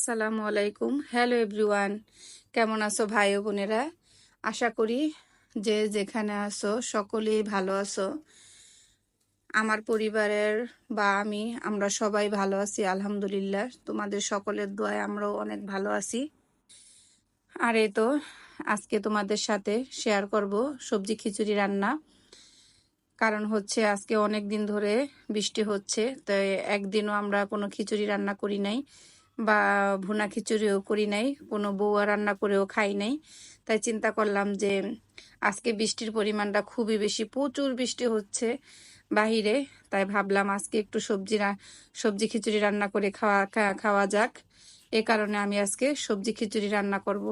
আসসালামু আলাইকুম। Hello everyone, কেমন আছো ভাই ও বোনেরা? আশা করি যে যেখানে আছো সকলেই ভালো আছো। আমার পরিবারের বা আমরা সবাই ভালো আছি আলহামদুলিল্লাহ। তোমাদের সকলের দোয়ায় আমরাও অনেক ভালো আছি। আর এই তো আজকে তোমাদের সাথে শেয়ার করব সবজি খিচুড়ি রান্না। কারণ হচ্ছে আজকে অনেক দিন ধরে বৃষ্টি হচ্ছে, তাই একদিনও আমরা কোনো খিচুড়ি রান্না করি নাই বা ভুনা খিচুড়িও করি নাই, কোনো বউয়া রান্না করেও খাই নাই। তাই চিন্তা করলাম যে আজকে বৃষ্টির পরিমাণটা খুবই বেশি, প্রচুর বৃষ্টি হচ্ছে বাহিরে। তাই ভাবলাম আজকে একটু সবজি খিচুড়ি রান্না করে খাওয়া যাক। এ কারণে আমি আজকে সবজি খিচুড়ি রান্না করব।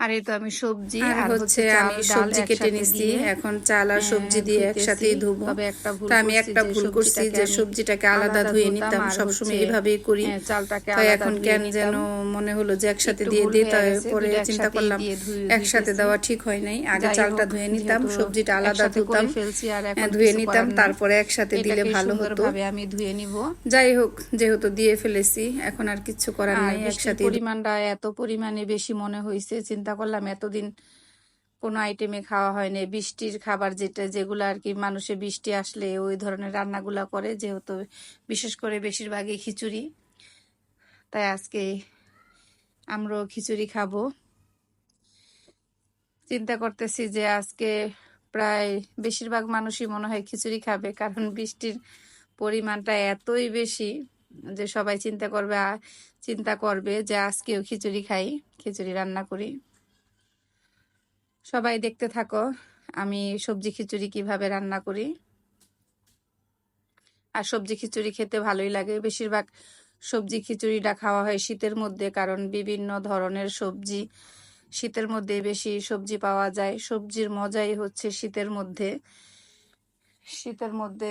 আর এই তো আমি সবজি আর আর হচ্ছে হচ্ছে চাল আমি ডাল সবজি কেটে একসাথে নিছি, দিয়ে এখন চাল আর সবজি দিয়ে ধুইতেছি। একসাথেই ধুবো। তবে একটা ভুল তা আমি করছি একটা যে ভুল করছি সবজিটাকে যে আমি সবজিটাকে আলাদা আলাদা ধুয়ে ধুতাম নিতাম, আর সবসময় হচ্ছে এভাবেই করি। চালটাকে তাই আলাদা এখন ধুয়ে কেন যেন নিতাম। মনে হলো যে একসাথে একটু দিয়ে ভুল দিই, হয়ে গেছে, তারপরে দুইটা চিন্তা একসাথেই করলাম দিয়ে একসাথে ধুইতেছি। দেওয়া ঠিক হয় নাই, আগে যাই চালটা হোক, ধুয়ে নিতাম, যেহেতু সবজিটা আলাদা একসাথে করে ধুতাম, ফেলছি আর এখন ধুয়ে কিছু নিতাম, করার নাই। তারপরে একসাথে দিলে এটাকে ভালো হতো। সুন্দরভাবে আমি ধুয়ে নিব। যাই হোক, যেহেতু দিয়ে ফেলেছি এখন আর কিচ্ছু করার আর নাই, বৃষ্টির একসাথে। পরিমাণটা এত পরিমাণে বেশি মনে হয়েছে, চিন্তা করলাম এতদিন কোনো আইটেমে খাওয়া হয়নি বৃষ্টির খাবার, যেগুলো আর কি মানুষে বৃষ্টি আসলে ওই ধরনের রান্নাগুলা করে, যেহেতু বিশেষ করে বেশিরভাগই খিচুড়ি। তাই আজকে আমরাও খিচুড়ি খাবো। চিন্তা করতেছি যে আজকে প্রায় বেশিরভাগ মানুষই মনে হয় খিচুড়ি খাবে, কারণ বৃষ্টির পরিমাণটা এতই বেশি যে সবাই চিন্তা করবে যে আজকেও খিচুড়ি খাই, খিচুড়ি রান্না করি। সবাই দেখতে থাকো আমি সবজি খিচুড়ি কিভাবে রান্না করি। আর সবজি খিচুড়ি খেতে ভালোই লাগে। বেশিরভাগ সবজি খিচুড়িটা খাওয়া হয় শীতের মধ্যে, কারণ বিভিন্ন ধরনের সবজি শীতের মধ্যে বেশি সবজি পাওয়া যায়। সবজির মজাই হচ্ছে শীতের মধ্যে। শীতের মধ্যে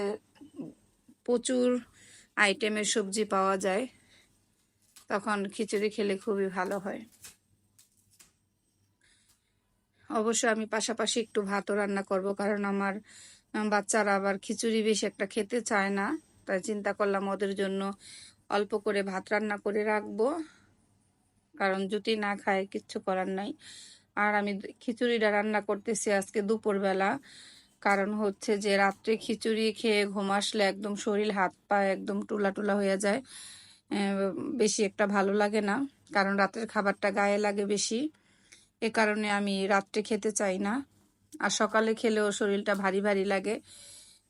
প্রচুর আইটেমের সবজি পাওয়া যায়, তখন খিচুড়ি খেলে খুবই ভালো হয়। অবশ্য আমি পাশাপাশি একটু ভাতও রান্না করব, কারণ আমার বাচ্চারা আবার খিচুড়ি বেশি একটা খেতে চায় না। তাই চিন্তা করলাম ওদের জন্য অল্প করে ভাত রান্না করে রাখবো, কারণ যদি না খায় কিচ্ছু করার নাই। আর আমি খিচুড়িটা রান্না করতেছি আজকে দুপুরবেলা, কারণ হচ্ছে যে রাত্রে খিচুড়ি খেয়ে ঘুম আসলে একদম শরীর হাত পা একদম টুলা টুলা হয়ে যায়, বেশি একটা ভালো লাগে না, কারণ রাতের খাবারটা গায়ে লাগে বেশি। এ কারণে আমি রাত্রে খেতে চাই না, আর সকালে খেলেও শরীরটা ভারী ভারী লাগে।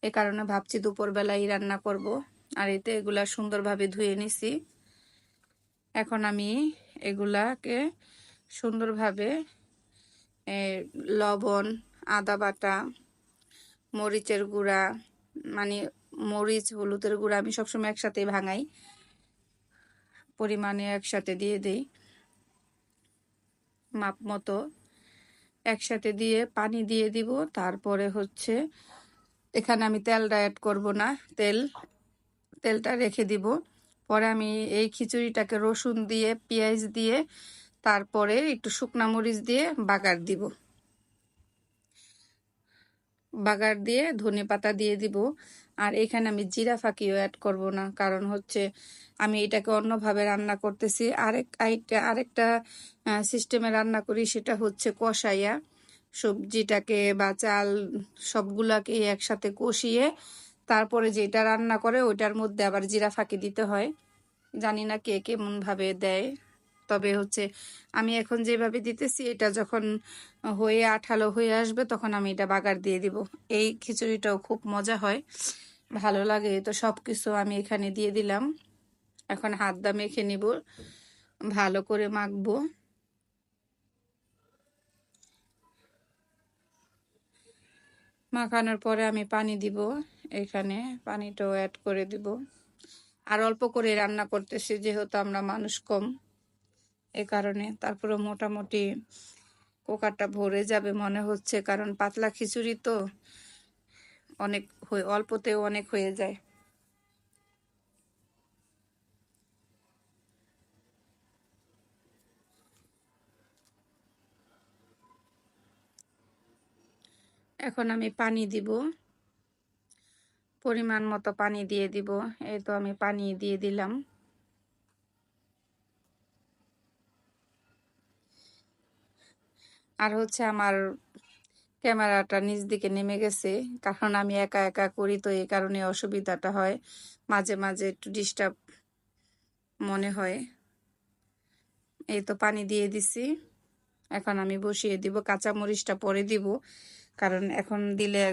এ কারণে ভাবছি দুপুরবেলাই রান্না করব। আর এতে এগুলা সুন্দরভাবে ধুয়ে নিছি। এখন আমি এগুলাকে সুন্দরভাবে লবণ, আদা বাটা, মরিচের গুঁড়া, মানে মরিচ হলুদের গুঁড়া আমি সবসময় একসাথে ভাঙাই, পরিমাণে একসাথে দিয়ে দিই মাপ মতো। একসাথে দিয়ে পানি দিয়ে দিব। তারপরে হচ্ছে এখানে আমি তেলটা অ্যাড করব না, তেলটা রেখে দিব। পরে আমি এই খিচুড়িটাকে রসুন দিয়ে পেঁয়াজ দিয়ে তারপরে একটু শুকনা মরিচ দিয়ে বাগার দিব। বাগার দিয়ে ধনে পাতা দিয়ে দিব। আর এখানে আমি জিরা ফাঁকিও অ্যাড করব না, কারণ হচ্ছে আমি এটাকে অন্যভাবে রান্না করতেছি। আরেকটা সিস্টেমে রান্না করি, সেটা হচ্ছে কষাইয়া সবজিটাকে বা চাল সবগুলাকে একসাথে কষিয়ে তারপরে যেটা রান্না করে ওইটার মধ্যে আবার জিরা ফাঁকি দিতে হয়। জানি না কে কেমন ভাবে দেয়, তবে হচ্ছে আমি এখন যেভাবে দিতেছি, এটা যখন হয়ে আঠালো হয়ে আসবে তখন আমি এটা বাগার দিয়ে দিব। এই খিচুড়িটাও খুব মজা হয়, ভালো লাগে। তো সব কিছু আমি এখানে দিয়ে দিলাম। এখন হাত দা মেখে নিব, ভালো করে মাখবো। মাখানোর পরে আমি পানি দিব, এখানে পানিটাও অ্যাড করে দিব। আর অল্প করে রান্না করতেছি যেহেতু আমরা মানুষ কম, এ কারণে। তারপরে মোটামুটি কুকারটা ভরে যাবে মনে হচ্ছে, কারণ পাতলা খিচুড়ি তো অনেক অল্পতেও অনেক হয়ে যায়। এখন আমি পানি দিব, পরিমাণ মতো পানি দিয়ে দিব। এই তো আমি পানি দিয়ে দিলাম। আর হচ্ছে আমার ক্যামেরাটা নিচ দিকে নেমে গেছে, কারণ আমি একা একা করি, তো এই কারণে অসুবিধাটা হয়, মাঝে মাঝে একটু ডিস্টার্ব মনে হয়। এই তো পানি দিয়ে দিছি, এখন আমি বসিয়ে দিব। কাঁচামরিচটা পরে দিব, কারণ এখন দিলে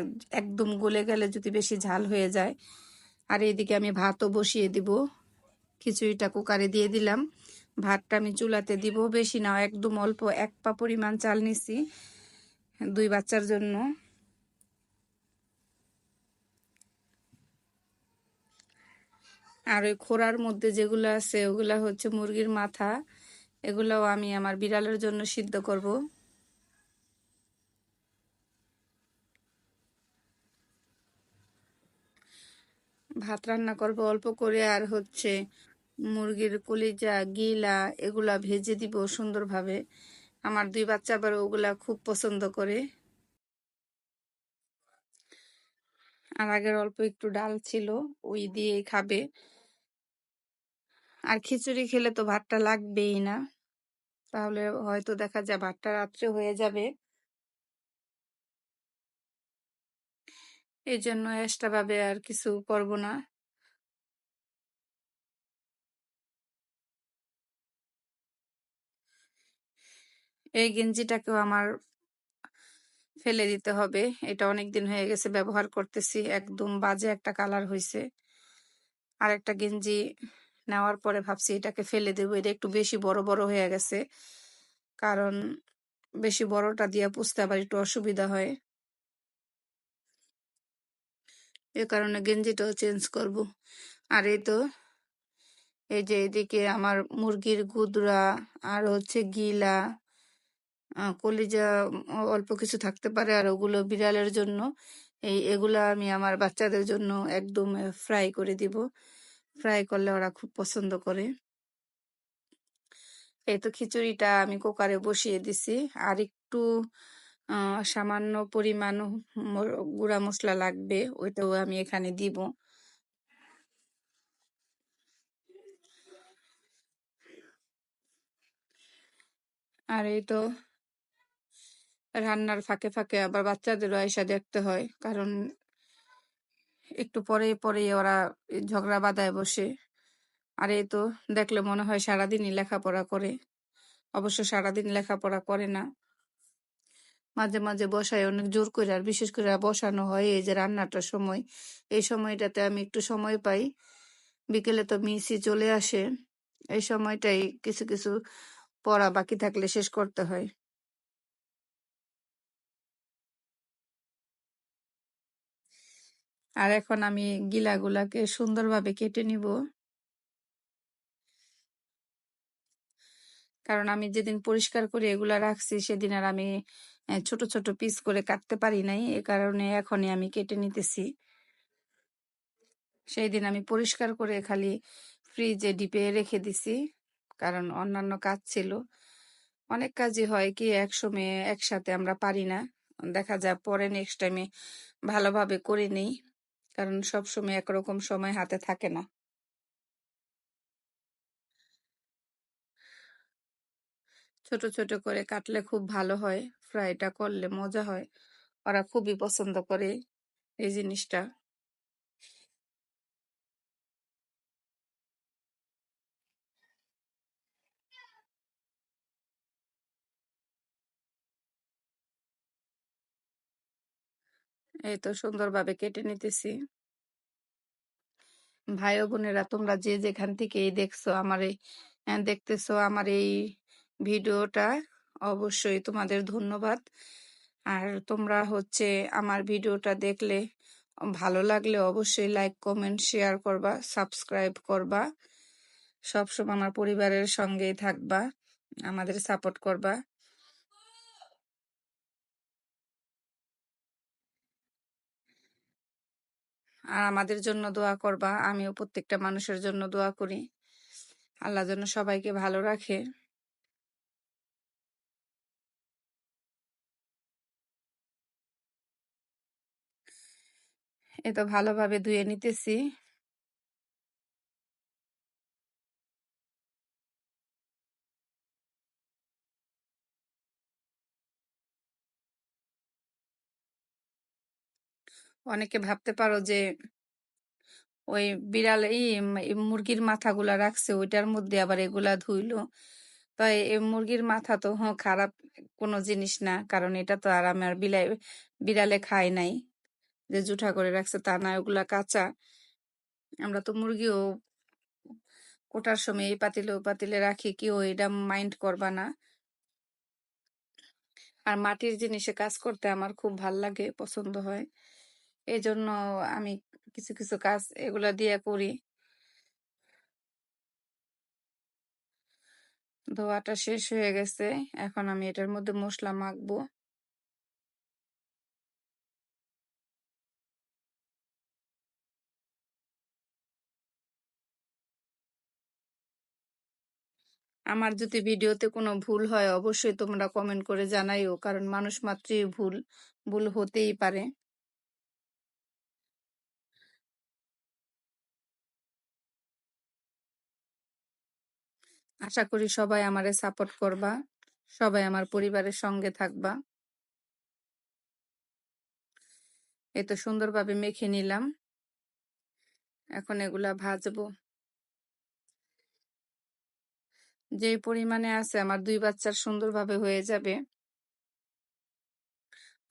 একদম গলে গেলে যদি বেশি ঝাল হয়ে যায়। আর এইদিকে আমি ভাতও বসিয়ে দিব, খিচুড়িটা কুকারে দিয়ে দিলাম, ভাতটা আমি চুলাতে দিব। বেশি না, একদম অল্প, 1 পা পরিমাণ চাল নিছি 2 বাচ্চার জন্য। আর ওই খোড়ার মধ্যে যেগুলো আছে ওগুলা হচ্ছে মুরগির মাথা, এগুলাও আমি আমার বিড়ালের জন্য সিদ্ধ করব। ভাত রান্না করব অল্প করে, আর হচ্ছে মুরগির কলিজা গিলা এগুলা ভেজে দিব সুন্দরভাবে। আমার 2 বাচ্চা আবার ওগুলা খুব পছন্দ করে। আর আগের অল্প একটু ডাল ছিল, ওই দিয়েই খাবে। আর খিচুড়ি খেলে তো ভাতটা লাগবেই না, তাহলে হয়তো দেখা যায় ভাতটা রাত্রে হয়ে যাবে। এই জন্য এক্সট্রা ভাবে আর কিছু করব না। এই গেঞ্জিটাকেও আমার ফেলে দিতে হবে, এটা অনেক দিন হয়ে গেছে ব্যবহার করতেছি, একদম বাজে একটা কালার হয়েছে। আর একটা গেঞ্জি নেওয়ার পরে ভাবছি এটাকে ফেলে দেবো, এটা একটু বেশি বড় বড় হয়ে গেছে, কারণ বেশি বড়টা দিয়ে পুষতে আবার একটু অসুবিধা হয়, এ কারণে গেঞ্জিটাও চেঞ্জ করব। আর এই তো, এই যে এদিকে আমার মুরগির গুদরা আর হচ্ছে গিলা, কলিজা অল্প কিছু থাকতে পারে, আর ওগুলো বিড়ালের জন্য। এগুলা আমি আমার বাচ্চাদের জন্য একদম ফ্রাই করে দিব, ফ্রাই করলে ওরা খুব পছন্দ করে। এই তো খিচুড়িটা আমি কুকারে বসিয়ে দিছি, আর একটু সামান্য পরিমাণ গুঁড়া মশলা লাগবে, ওইটাও আমি এখানে দিব। আর এই তো রান্নার ফাঁকে ফাঁকে আবার বাচ্চাদেরও আয়সা দেখতে হয়, কারণ একটু পরে পরে ওরা ঝগড়া বাঁধায় বসে। আর এই তো দেখলে মনে হয় সারাদিনই লেখাপড়া করে, অবশ্য সারাদিন লেখাপড়া করে না, মাঝে মাঝে বসায় অনেক জোর করে, আর বিশেষ করে বসানো হয় এই যে রান্নাটার সময়। এই সময়টাতে আমি একটু সময় পাই, বিকেলে তো মিসই চলে আসে, এই সময়টাই কিছু কিছু পড়া বাকি থাকলে শেষ করতে হয়। আর এখন আমি গিলাগুলাকে সুন্দরভাবে কেটে নিব, কারণ আমি যেদিন পরিষ্কার করে এগুলা রাখছি সেদিন আর আমি ছোট ছোট পিস করে কাটতে পারি নাই, এ কারণে এখনই আমি কেটে নিতেছি। সেই দিন আমি পরিষ্কার করে খালি ফ্রিজে ডিপে রেখে দিছি, কারণ অন্যান্য কাজ ছিল। অনেক কাজই হয় কি একসময় একসাথে আমরা পারি না, দেখা যায় পরে নেক্সট টাইমে ভালোভাবে করে নেই, কারণ সব সময় একরকম সময় হাতে থাকে না। ছোট ছোট করে কাটলে খুব ভালো হয়, ফ্রাইটা করলে মজা হয়, ওরা খুবই পছন্দ করে এই জিনিসটা। এই তো সুন্দরভাবে কেটে নিতেছি। ভাই ও বোনেরা, তোমরা যে যেখান থেকে দেখছো আমার এই দেখতেছো আমার এই ভিডিওটা, অবশ্যই তোমাদের ধন্যবাদ। আর তোমরা হচ্ছে আমার ভিডিওটা দেখলে, ভালো লাগলে অবশ্যই লাইক কমেন্ট শেয়ার করবা, সাবস্ক্রাইব করবা, সবসময় আমার পরিবারের সঙ্গেই থাকবা, আমাদের সাপোর্ট করবা। আর আমাদের জন্য দোয়া করবা, আমিও প্রত্যেকটা মানুষের জন্য দোয়া করি, আল্লাহ যেন সবাইকে ভালো রাখে। এ তো ভালোভাবে ধুয়ে নিতেছি। অনেকে ভাবতে পারো যে ওই বিড়াল এই মুরগির মাথাগুলা রাখছে ওইটার মধ্যে আবার এগুলা ধুইলো। তো এই মুরগির মাথা তো খারাপ কোনো জিনিস না, কারণ এটা তো আর আমার বিড়ালে খায় নাই যে জুঠা করে রাখছে তা না, ওগুলা কাঁচা। আমরা তো মুরগিও কোটার সময় এই পাতিলে ওই পাতিলে রাখি, কেউ এটা মাইন্ড করবা না। আর মাটির জিনিসে কাজ করতে আমার খুব ভাল লাগে, পছন্দ হয়। এই জন্য আমি কিছু কিছু কাজ এগুলা দিয়ে করি। ধোয়াটা শেষ হয়ে গেছে, এখন আমি এটার মধ্যে মশলা মাখবো। আমার যদি ভিডিওতে কোনো ভুল হয় অবশ্যই তোমরা কমেন্ট করে জানাইও, কারণ মানুষ মাত্রই ভুল, ভুল হতেই পারে। আশা করি সবাই আমারে সাপোর্ট করবা, সবাই আমার পরিবারের সঙ্গে থাকবা। এই তো সুন্দরভাবে মেখে নিলাম, এখন এগুলা ভাজবো। যে পরিমাণে আছে আমার 2 বাচ্চার সুন্দরভাবে হয়ে যাবে।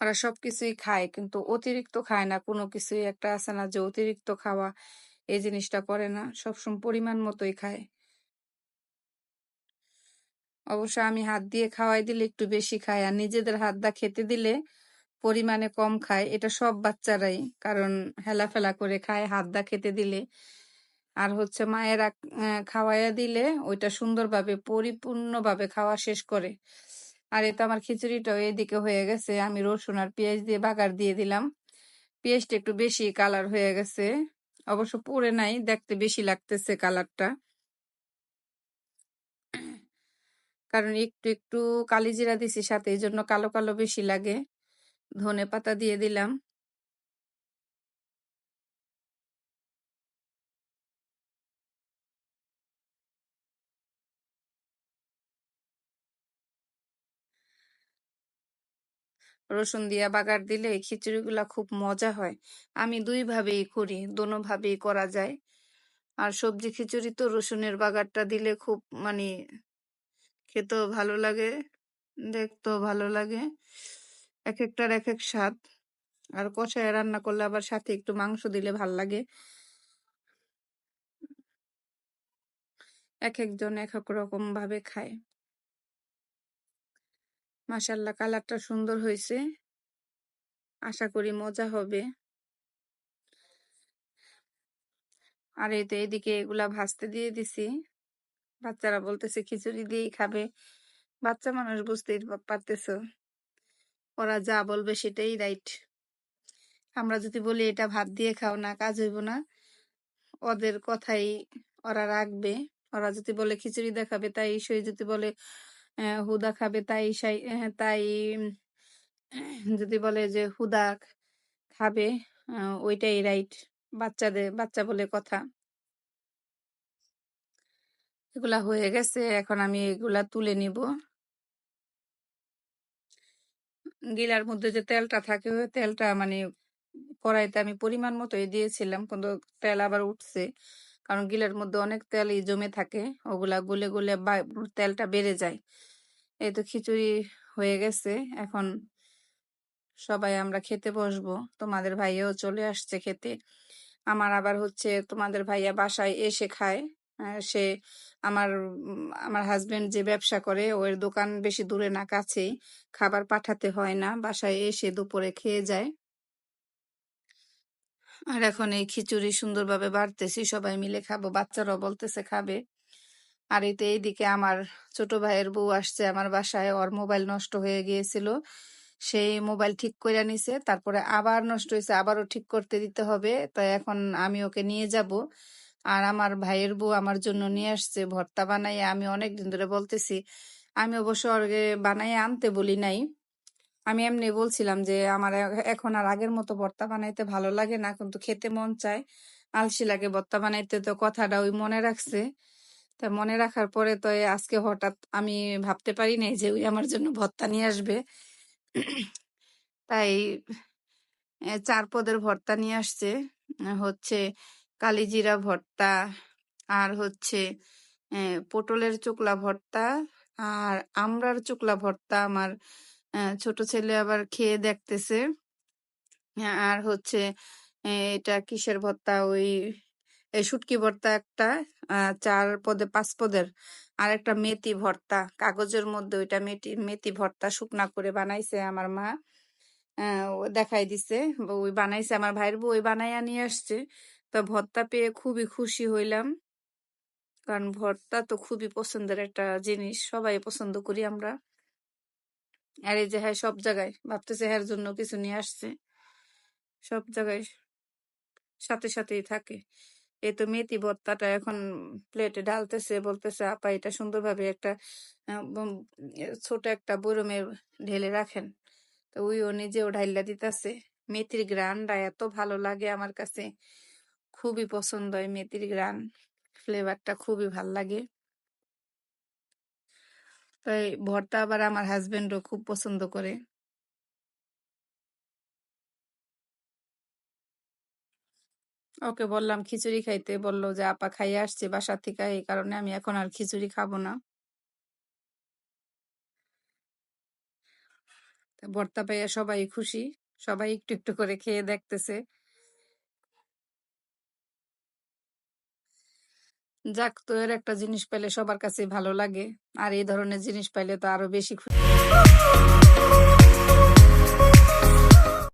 ওরা সবকিছুই খায় কিন্তু অতিরিক্ত খায় না, কোনো কিছুই একটা আছে না যে অতিরিক্ত খাওয়া, এই জিনিসটা করে না, সবসময় পরিমাণ মতোই খায়। অবশ্য আমি হাত দিয়ে খাওয়াই দিলে একটু বেশি খায়, আর নিজেদের হাত দা খেতে দিলে পরিমাণে কম খায়। এটা সব বাচ্চারাই, কারণ হেলাফেলা করে খায় হাত দা খেতে দিলে। আর হচ্ছে মায়েরা খাওয়াইয়া দিলে ওইটা সুন্দরভাবে পরিপূর্ণভাবে খাওয়া শেষ করে। আর এটা আমার খিচুড়িটাও এদিকে হয়ে গেছে, আমি রসুন আর পেঁয়াজ দিয়ে বাগার দিয়ে দিলাম। পেঁয়াজটা একটু বেশি কালার হয়ে গেছে, অবশ্য পুড়ে নাই, দেখতে বেশি লাগতেছে কালারটা, কারণ একটু একটু কালিজিরা দিছি সাথে, এই জন্য কালো কালো বেশি লাগে। ধনে পাতা দিয়ে দিলাম। রসুন দিয়া বাগার দিলে এই খিচুড়িগুলা খুব মজা হয়। আমি 2 ভাবেই করি, দোনো ভাবেই করা যায়। আর সবজি খিচুড়ি তো রসুনের বাগারটা দিলে খুব মানে খেতেও ভালো লাগে, দেখতেও ভালো লাগে। এক একটার এক এক স্বাদ। আর কষায় রান্না করলে আবার সাথে একটু মাংস দিলে ভাল লাগে। এক একজন এক এক রকম ভাবে খায়। মাশাআল্লাহ, কালারটা সুন্দর হয়েছে, আশা করি মজা হবে। আর এই তো এদিকে এগুলা ভাজতে দিয়ে দিছি। বাচ্চারা বলতেছে খিচুড়ি দিয়েই খাবে। বাচ্চা মানুষ বুঝতেই পারতেছো, ওরা যা বলবে সেটাই রাইট। আমরা যদি বলি এটা ভাত দিয়ে খাও না, কাজ হইব না, ওদের কথাই ওরা রাখবে। ওরা যদি বলে খিচুড়ি দেখাবে তাই সই, যদি বলে হুদা খাবে তাই তাই যদি বলে যে হুদা খাবে, ওইটাই রাইট। বাচ্চা বলে কথা। এগুলা হয়ে গেছে, এখন আমি এগুলা তুলে নিব। গিলার মধ্যে যে তেলটা থাকে ওই তেলটা মানে কড়াইতে আমি পরিমাণ মতোই দিয়েছিলাম, কিন্তু তেল আবার উঠছে, কারণ গিলার মধ্যে অনেক তেলই জমে থাকে, ওগুলা গলে গলে তেলটা বেড়ে যায়। এই তো খিচুড়ি হয়ে গেছে, এখন সবাই আমরা খেতে বসবো। তোমাদের ভাইয়াও চলে আসছে খেতে। আমার আবার হচ্ছে তোমাদের ভাইয়া বাসায় এসে খায়। সে আমার হাজবেন্ড যে ব্যবসা করে ওর দোকান বেশি দূরে না, কাছেই, খাবার পাঠাতে হয় না, বাসায় এসে দুপুরে খেয়ে যায়। আর এখন এই খিচুড়ি সুন্দরভাবে বাড়তেছি, সবাই মিলে খাবো, বাচ্চারাও বলতেছে খাবে। আর এতে এইদিকে আমার ছোট ভাইয়ের বউ আসছে আমার বাসায়, ওর মোবাইল নষ্ট হয়ে গিয়েছিল, সেই মোবাইল ঠিক করে নিছে, তারপরে আবার নষ্ট হয়েছে, আবারও ঠিক করতে দিতে হবে, তাই এখন আমি ওকে নিয়ে যাব। আর আমার ভাইয়ের বউ আমার জন্য নিয়ে আসছে ভর্তা বানাইয়া, আমি অনেকদিন ধরে বলতেছি। আমি অবশ্য ওকে বানাইয়া আনতে বলি নাই, আমি এমনি বলছিলাম যে আমার এখন আর আগের মতো ভর্তা বানাইতে ভালো লাগে না, কিন্তু খেতে মন চায়, আলসি লাগে ভর্তা বানাইতে, তো কথাটা ওই মনে রাখছে। তা মনে রাখার পরে তো আজকে হঠাৎ আমি ভাবতে পারি নাই যে ওই আমার জন্য ভর্তা নিয়ে আসবে। তাই 4 পদের ভর্তা নিয়ে আসছে। হচ্ছে কালিজিরা ভর্তা, আর হচ্ছে পটলের চোকলা ভর্তা, আর আমড়ার চোকলা ভর্তা। আমার ছোট ছেলে আবার খেয়ে দেখতেছে। আর হচ্ছে এটা কিসের ভর্তা, ওই শুটকি ভর্তা একটা, 4 পদে 5 পদের, আর একটা মেথি ভর্তা কাগজের মধ্যে, ওইটা মেথি ভর্তা শুকনা করে বানাইছে আমার মা। ও দেখাই দিছে, ওই বানাইছে আমার ভাইয়ের বউ, ওই বানাইয়া নিয়ে আসছে। তো ভর্তা পেয়ে খুবই খুশি হইলাম, কারণ ভর্তা তো খুবই পছন্দের একটা জিনিস, সবাই পছন্দ করি আমরা। আর এই যে হ্যাঁ সব জায়গায় ভাবতেছে হ্যার জন্য কিছু নিয়ে আসছে, সব জায়গায় সাথে সাথেই থাকে। এই তো মেথি ভর্তাটা এখন প্লেটে ঢালতেছে, বলতেছে আপা এটা সুন্দরভাবে একটা ছোট একটা বরমে ঢেলে রাখেন। তো ওইও নিজেও ঢাইলা দিতেছে। মেথির গ্রানটা এত ভালো লাগে আমার কাছে, খুবই পছন্দ হয় মেথির গ্রান, ফ্লেভারটা খুবই ভাল লাগে। তাই ভর্তা আবার আমার হাজবেন্ডও খুব পছন্দ করে। ওকে বললাম খিচুড়ি খাইতে, বললো যে আপা খাইয়ে আসছে বাসা থেকে, এই কারণে আমি এখন আর খিচুড়ি খাবো না। তা ভর্তা পাইয়া সবাই খুশি, সবাই একটু একটু করে খেয়ে দেখতেছে। যাক, তো এর একটা জিনিস পেলে সবার কাছে ভালো লাগে, আর এই ধরনের জিনিস পাইলে তো আরো বেশি খুশি।